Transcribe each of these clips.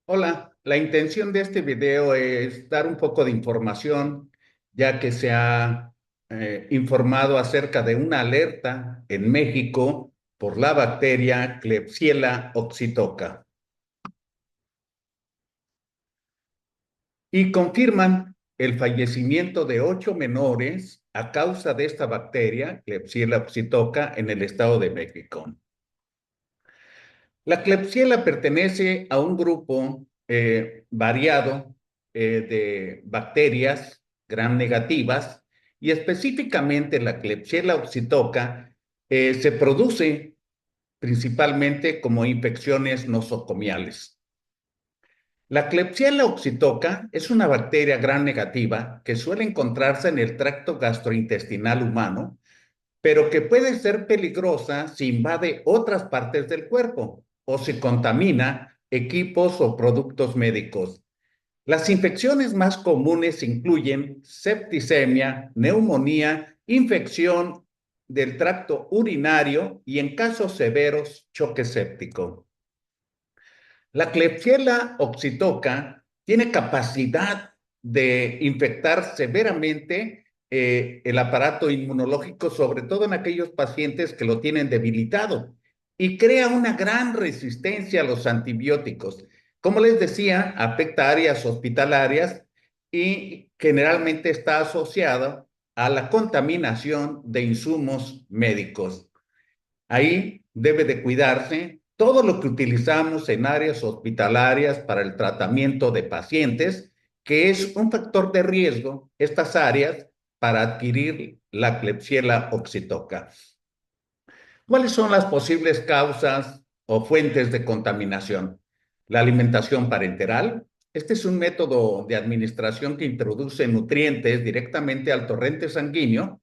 Hola, la intención de este video es dar un poco de información, ya que se ha informado acerca de una alerta en México por la bacteria Klebsiella oxytoca y confirman el fallecimiento de 8 menores a causa de esta bacteria Klebsiella oxytoca en el Estado de México. La Klebsiella pertenece a un grupo variado de bacterias gram negativas y específicamente la Klebsiella oxytoca se produce principalmente como infecciones nosocomiales. La Klebsiella oxytoca es una bacteria gram negativa que suele encontrarse en el tracto gastrointestinal humano, pero que puede ser peligrosa si invade otras partes del cuerpo o si contamina equipos o productos médicos. Las infecciones más comunes incluyen septicemia, neumonía, infección del tracto urinario y, en casos severos, choque séptico. La Klebsiella oxytoca tiene capacidad de infectar severamente el aparato inmunológico, sobre todo en aquellos pacientes que lo tienen debilitado, y crea una gran resistencia a los antibióticos. Como les decía, afecta áreas hospitalarias y generalmente está asociada a la contaminación de insumos médicos. Ahí debe de cuidarse todo lo que utilizamos en áreas hospitalarias para el tratamiento de pacientes, que es un factor de riesgo, estas áreas, para adquirir la Klebsiella oxytoca. ¿Cuáles son las posibles causas o fuentes de contaminación? La alimentación parenteral. Este es un método de administración que introduce nutrientes directamente al torrente sanguíneo.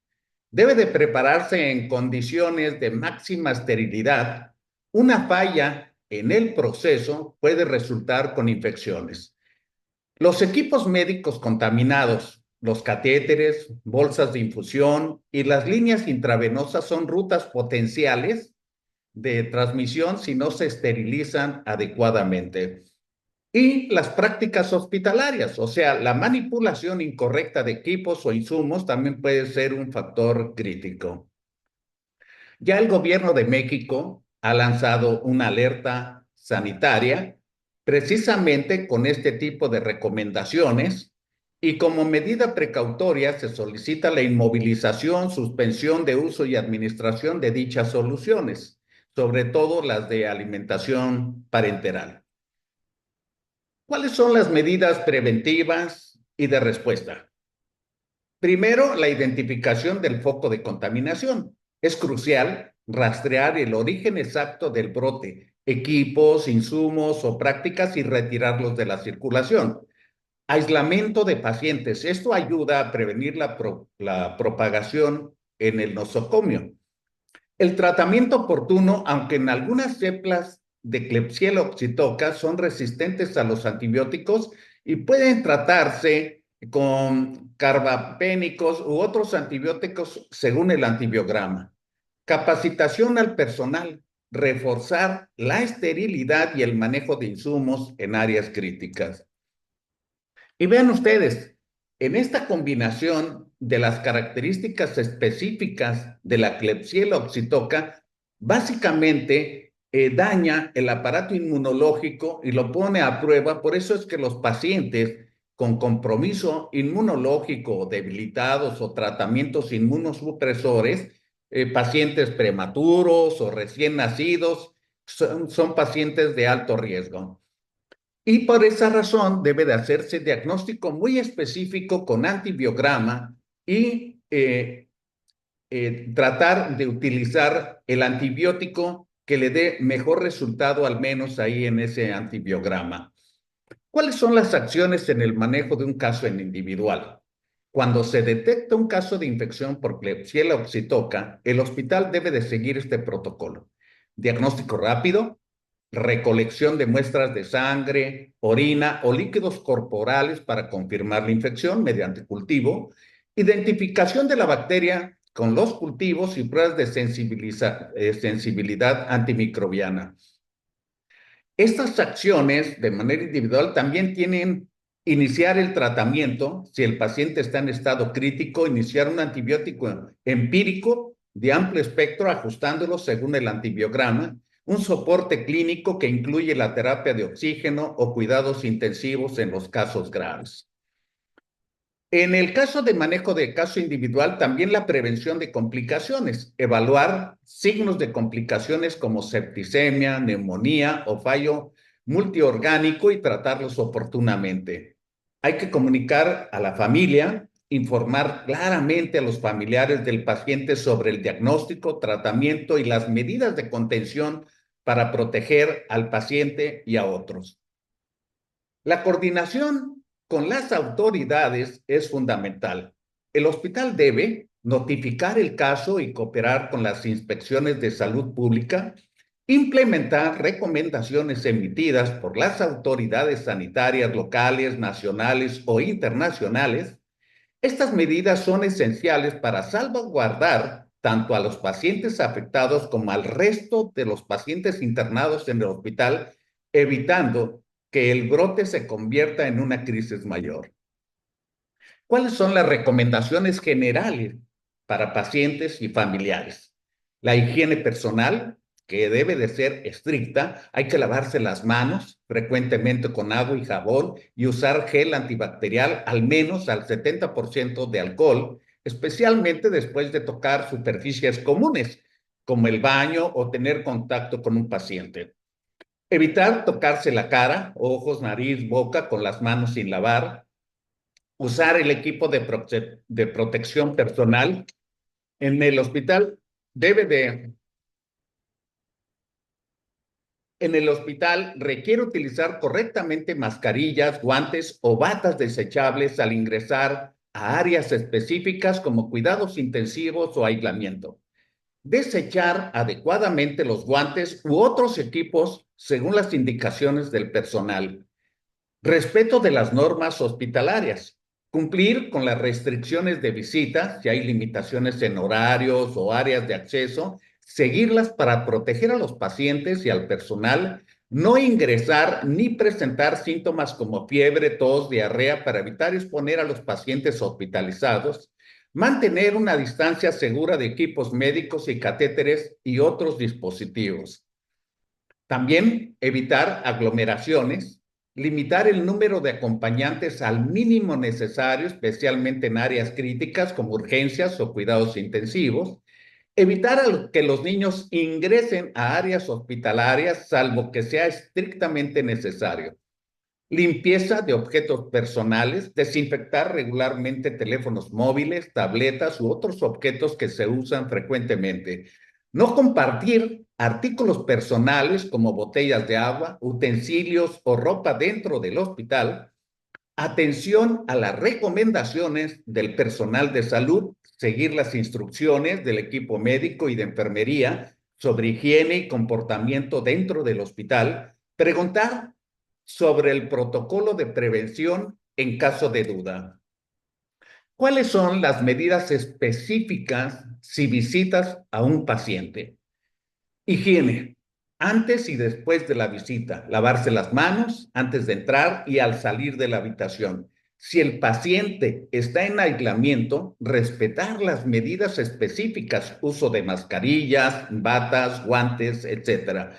Debe de prepararse en condiciones de máxima esterilidad. Una falla en el proceso puede resultar con infecciones. Los equipos médicos contaminados, los catéteres, bolsas de infusión y las líneas intravenosas son rutas potenciales de transmisión si no se esterilizan adecuadamente. Y las prácticas hospitalarias, o sea, la manipulación incorrecta de equipos o insumos también puede ser un factor crítico. Ya el gobierno de México ha lanzado una alerta sanitaria precisamente con este tipo de recomendaciones, y como medida precautoria se solicita la inmovilización, suspensión de uso y administración de dichas soluciones, sobre todo las de alimentación parenteral. ¿Cuáles son las medidas preventivas y de respuesta? Primero, la identificación del foco de contaminación. Es crucial rastrear el origen exacto del brote, equipos, insumos o prácticas, y retirarlos de la circulación. Aislamiento de pacientes. Esto ayuda a prevenir la propagación en el nosocomio. El tratamiento oportuno, aunque en algunas cepas de Klebsiella oxytoca son resistentes a los antibióticos y pueden tratarse con carbapénicos u otros antibióticos según el antibiograma. Capacitación al personal, reforzar la esterilidad y el manejo de insumos en áreas críticas. Y vean ustedes, en esta combinación de las características específicas de la Klebsiella oxytoca, básicamente daña el aparato inmunológico y lo pone a prueba. Por eso es que los pacientes con compromiso inmunológico, debilitados o tratamientos inmunosupresores, pacientes prematuros o recién nacidos, son pacientes de alto riesgo. Y por esa razón debe de hacerse diagnóstico muy específico con antibiograma y tratar de utilizar el antibiótico que le dé mejor resultado, al menos ahí en ese antibiograma. ¿Cuáles son las acciones en el manejo de un caso en individual? Cuando se detecta un caso de infección por Klebsiella oxytoca, el hospital debe de seguir este protocolo. Diagnóstico rápido, recolección de muestras de sangre, orina o líquidos corporales para confirmar la infección mediante cultivo, identificación de la bacteria con los cultivos y pruebas de sensibilidad antimicrobiana. Estas acciones de manera individual también tienen iniciar el tratamiento, si el paciente está en estado crítico, iniciar un antibiótico empírico de amplio espectro, ajustándolo según el antibiograma, un soporte clínico que incluye la terapia de oxígeno o cuidados intensivos en los casos graves. En el caso de manejo de caso individual, también la prevención de complicaciones, evaluar signos de complicaciones como septicemia, neumonía o fallo multiorgánico y tratarlos oportunamente. Hay que comunicar a la familia, informar claramente a los familiares del paciente sobre el diagnóstico, tratamiento y las medidas de contención para proteger al paciente y a otros. La coordinación con las autoridades es fundamental. El hospital debe notificar el caso y cooperar con las inspecciones de salud pública, implementar recomendaciones emitidas por las autoridades sanitarias locales, nacionales o internacionales. Estas medidas son esenciales para salvaguardar tanto a los pacientes afectados como al resto de los pacientes internados en el hospital, evitando que el brote se convierta en una crisis mayor. ¿Cuáles son las recomendaciones generales para pacientes y familiares? La higiene personal, que debe de ser estricta, hay que lavarse las manos frecuentemente con agua y jabón y usar gel antibacterial al menos al 70% de alcohol, especialmente después de tocar superficies comunes, como el baño o tener contacto con un paciente. Evitar tocarse la cara, ojos, nariz, boca con las manos sin lavar. Usar el equipo de protección personal. En el hospital debe de, en el hospital requiere utilizar correctamente mascarillas, guantes o batas desechables al ingresar a áreas específicas como cuidados intensivos o aislamiento. Desechar adecuadamente los guantes u otros equipos según las indicaciones del personal. Respeto de las normas hospitalarias. Cumplir con las restricciones de visita, si hay limitaciones en horarios o áreas de acceso, seguirlas para proteger a los pacientes y al personal, no ingresar ni presentar síntomas como fiebre, tos, diarrea para evitar exponer a los pacientes hospitalizados, mantener una distancia segura de equipos médicos y catéteres y otros dispositivos. También evitar aglomeraciones, limitar el número de acompañantes al mínimo necesario, especialmente en áreas críticas como urgencias o cuidados intensivos, evitar que los niños ingresen a áreas hospitalarias salvo que sea estrictamente necesario. Limpieza de objetos personales, desinfectar regularmente teléfonos móviles, tabletas u otros objetos que se usan frecuentemente. No compartir artículos personales como botellas de agua, utensilios o ropa dentro del hospital. Atención a las recomendaciones del personal de salud, seguir las instrucciones del equipo médico y de enfermería sobre higiene y comportamiento dentro del hospital. Preguntar sobre el protocolo de prevención en caso de duda. ¿Cuáles son las medidas específicas si visitas a un paciente? Higiene. Antes y después de la visita, lavarse las manos antes de entrar y al salir de la habitación. Si el paciente está en aislamiento, respetar las medidas específicas, uso de mascarillas, batas, guantes, etc.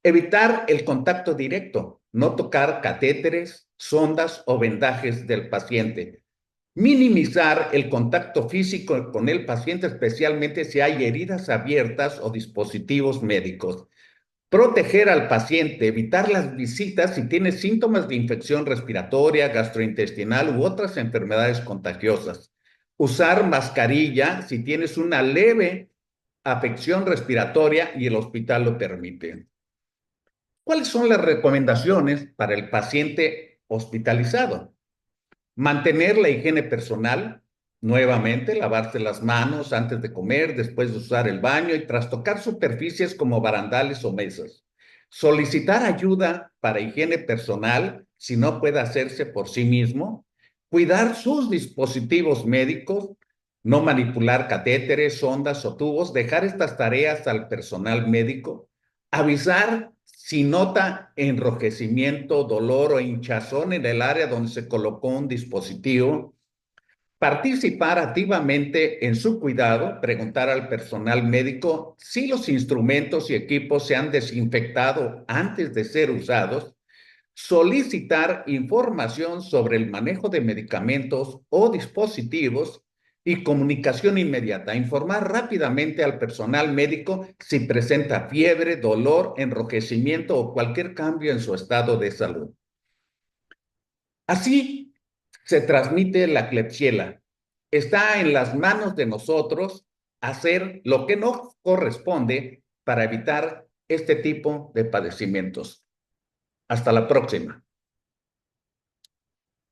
Evitar el contacto directo, no tocar catéteres, sondas o vendajes del paciente. Minimizar el contacto físico con el paciente, especialmente si hay heridas abiertas o dispositivos médicos. Proteger al paciente, evitar las visitas si tiene síntomas de infección respiratoria, gastrointestinal u otras enfermedades contagiosas. Usar mascarilla si tienes una leve afección respiratoria y el hospital lo permite. ¿Cuáles son las recomendaciones para el paciente hospitalizado? Mantener la higiene personal, nuevamente, lavarse las manos antes de comer, después de usar el baño y tras tocar superficies como barandales o mesas. Solicitar ayuda para higiene personal si no puede hacerse por sí mismo. Cuidar sus dispositivos médicos, no manipular catéteres, sondas o tubos, dejar estas tareas al personal médico. Avisar Si nota enrojecimiento, dolor o hinchazón en el área donde se colocó un dispositivo, participar activamente en su cuidado, preguntar al personal médico si los instrumentos y equipos se han desinfectado antes de ser usados, solicitar información sobre el manejo de medicamentos o dispositivos y comunicación inmediata. Informar rápidamente al personal médico si presenta fiebre, dolor, enrojecimiento o cualquier cambio en su estado de salud. Así se transmite la Klebsiella. Está en las manos de nosotros hacer lo que nos corresponde para evitar este tipo de padecimientos. Hasta la próxima.